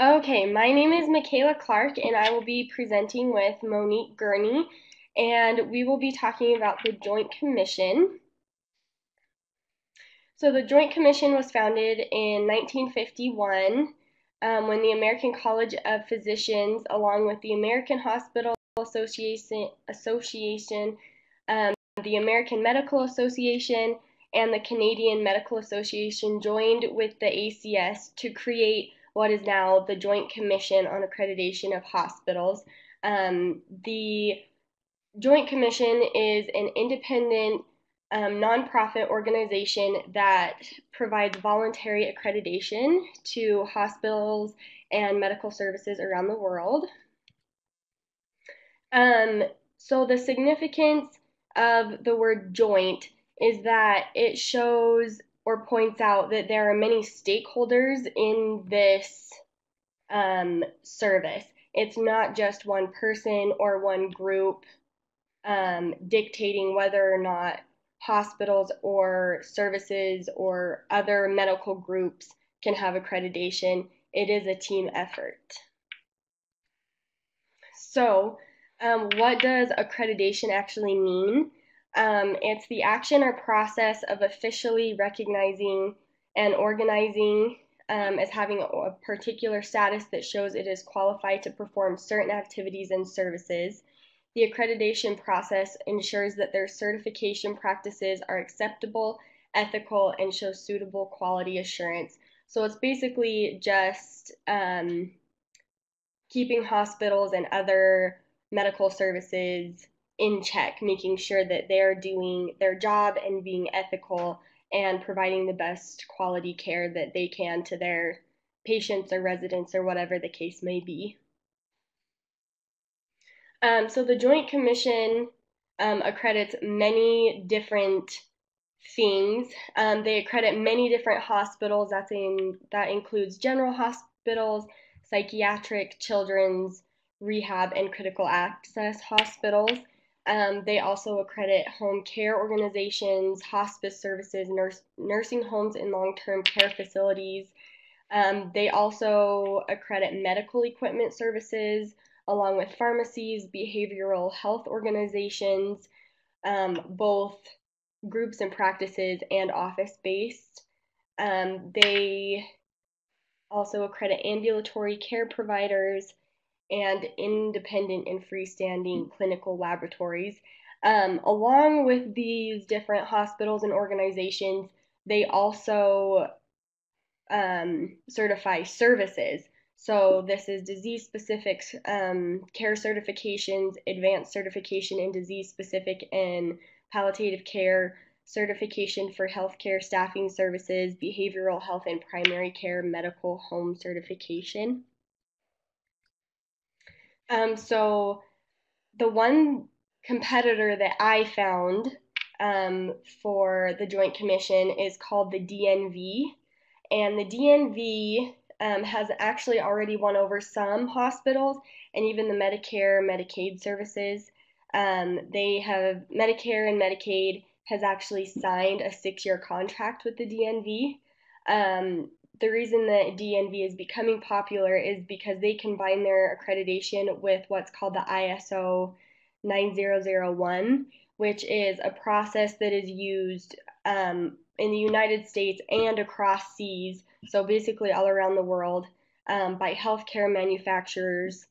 Okay, my name is Michaela Clark, and I will be presenting with Monique Gurney, and we will be talking about the Joint Commission. So, the Joint Commission was founded in 1951 when the American College of Physicians, along with the American Hospital Association, the American Medical Association, and the Canadian Medical Association joined with the ACS to create what is now the Joint Commission on Accreditation of Hospitals. The Joint Commission is an independent nonprofit organization that provides voluntary accreditation to hospitals and medical services around the world. Um, so the significance of the word joint is that it shows or points out that there are many stakeholders in this service. It's not just one person or one group dictating whether or not hospitals or services or other medical groups can have accreditation. It is a team effort. So, what does accreditation actually mean? It's the action or process of officially recognizing and organizing as having a particular status that shows it is qualified to perform certain activities and services. The accreditation process ensures that their certification practices are acceptable, ethical, and show suitable quality assurance. So it's basically just keeping hospitals and other medical services in check, making sure that they're doing their job and being ethical and providing the best quality care that they can to their patients or residents or whatever the case may be. So the Joint Commission accredits many different things. They accredit many different hospitals. That includes general hospitals, psychiatric, children's, rehab, and critical access hospitals. They also accredit home care organizations, hospice services, nursing homes, and long-term care facilities. They also accredit medical equipment services, along with pharmacies, behavioral health organizations, both groups and practices and office based. They also accredit ambulatory care providers and independent and freestanding clinical laboratories. Along with these different hospitals and organizations, they also certify services. So this is disease-specific care certifications, advanced certification in disease-specific and palliative care, certification for healthcare staffing services, behavioral health and primary care, medical home certification. So the one competitor that I found for the Joint Commission is called the DNV, and the DNV has actually already won over some hospitals and even the Medicare, Medicaid services. They have Medicare and Medicaid has actually signed a 6-year contract with the DNV. The reason that DNV is becoming popular is because they combine their accreditation with what's called the ISO 9001, which is a process that is used in the United States and across seas, so basically all around the world, by healthcare manufacturers.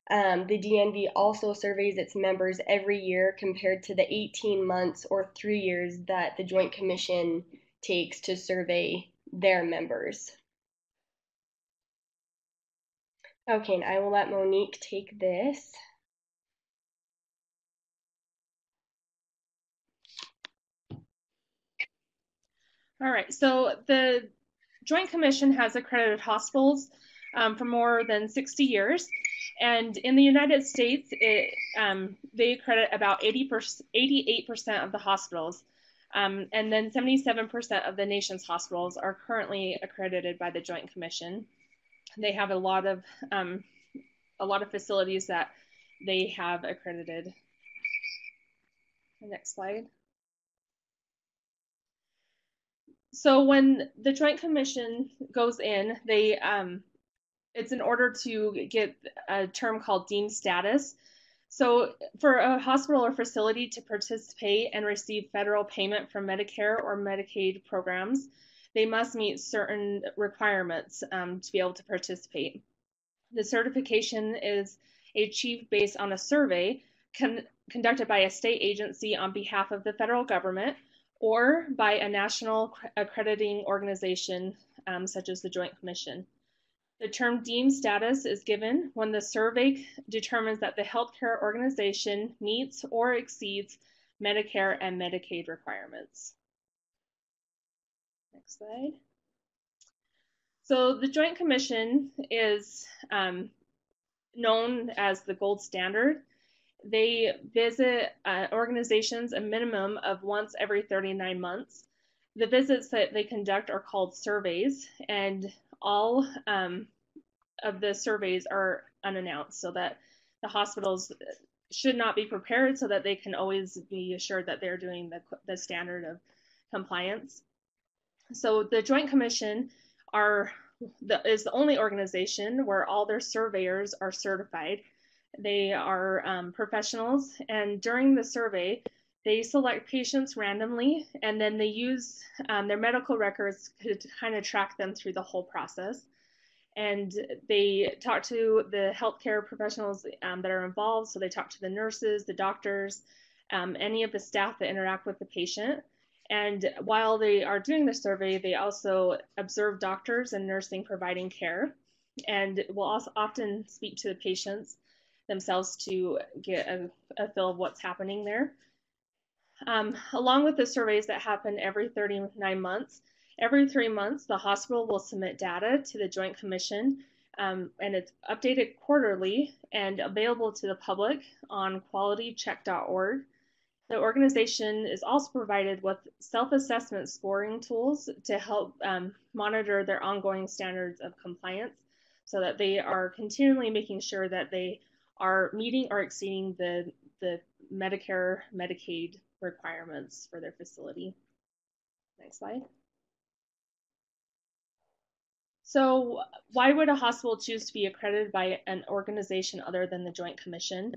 The DNV also surveys its members every year compared to the 18 months or 3 years that the Joint Commission takes to survey their members. Okay, and I will let Monique take this. All right, so the Joint Commission has accredited hospitals for more than 60 years. And in the United States, they accredit about 88% of the hospitals. And then 77% of the nation's hospitals are currently accredited by the Joint Commission. They have a lot of facilities that they have accredited. Next slide. So when the Joint Commission goes in, they it's in order to get a term called deemed status. So, for a hospital or facility to participate and receive federal payment from Medicare or Medicaid programs, they must meet certain requirements to be able to participate. The certification is achieved based on a survey conducted by a state agency on behalf of the federal government or by a national accrediting organization such as the Joint Commission. The term deemed status is given when the survey determines that the healthcare organization meets or exceeds Medicare and Medicaid requirements. Next slide. So the Joint Commission is known as the gold standard. They visit organizations a minimum of once every 39 months. The visits that they conduct are called surveys, and all of the surveys are unannounced so that the hospitals should not be prepared so that they can always be assured that they're doing the standard of compliance. So the Joint Commission is the only organization where all their surveyors are certified. They are professionals, and during the survey, they select patients randomly, and then they use their medical records to kind of track them through the whole process. And they talk to the healthcare professionals that are involved. So they talk to the nurses, the doctors, any of the staff that interact with the patient. And while they are doing the survey, they also observe doctors and nursing providing care, and will also often speak to the patients themselves to get a feel of what's happening there. Along with the surveys that happen every 39 months, every 3 months, the hospital will submit data to the Joint Commission, and it's updated quarterly and available to the public on qualitycheck.org. The organization is also provided with self-assessment scoring tools to help monitor their ongoing standards of compliance so that they are continually making sure that they are meeting or exceeding the Medicare, Medicaid requirements for their facility. Next slide. So why would a hospital choose to be accredited by an organization other than the Joint Commission?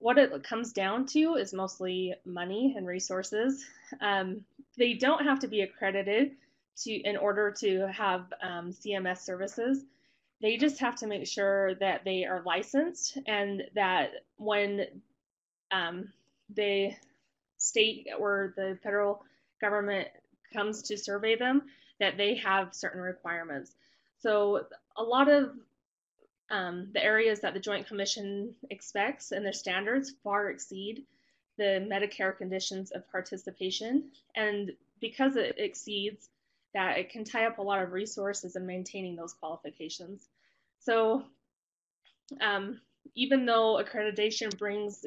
What it comes down to is mostly money and resources. They don't have to be accredited in order to have CMS services. They just have to make sure that they are licensed and that when the state or the federal government comes to survey them, that they have certain requirements. So a lot of the areas that the Joint Commission expects and their standards far exceed the Medicare conditions of participation. And because it exceeds that, it can tie up a lot of resources in maintaining those qualifications. So even though accreditation brings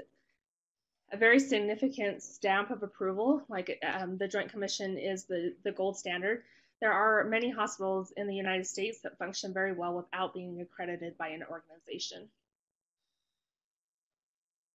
a very significant stamp of approval, like the Joint Commission is the gold standard, there are many hospitals in the United States that function very well without being accredited by an organization.